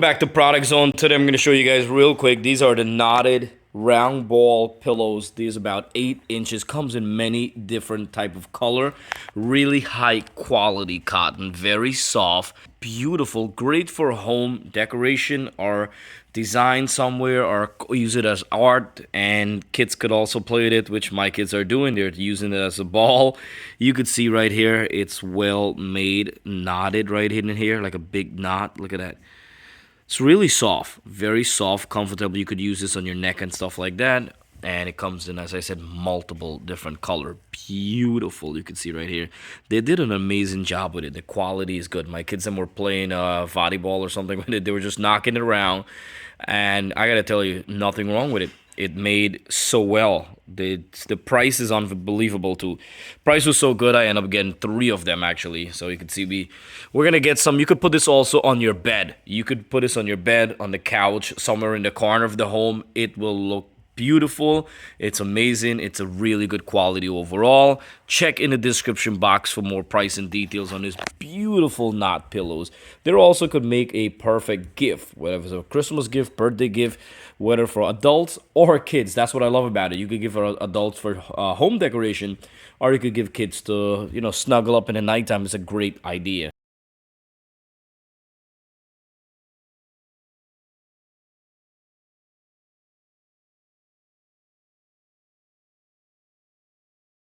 back to Product Zone. Today I'm going to show you guys real quick. These are the knotted round ball pillows. These about 8 inches. Comes in many different type of color. Really high quality cotton. Very soft. Beautiful. Great for home decoration or design somewhere, or use it as art, and kids could also play with it, which my kids are doing. They're using it as a ball. You could see right here it's well made, knotted right in here like a big knot. Look at that. It's really soft, very soft, comfortable. You could use this on your neck and stuff like that. And it comes in, as I said, multiple different color. Beautiful. You can see right here. They did an amazing job with it. The quality is good. My kids them were playing volleyball or something with it. They were just knocking it around. And I gotta tell you, nothing wrong with it. It made so well. The price is unbelievable too. Price was so good, I ended up getting 3 of them actually. So you can see we're gonna get some. You could put this also on your bed. You could put this on your bed, on the couch, somewhere in the corner of the home. It will look beautiful. It's amazing. It's a really good quality overall. Check in the description box for more price and details on these beautiful knot pillows. They also could make a perfect gift, whether it's a Christmas gift, birthday gift, whether for adults or kids. That's what I love about it. You could give for adults for home decoration, or you could give kids to snuggle up in the nighttime. It's a great idea.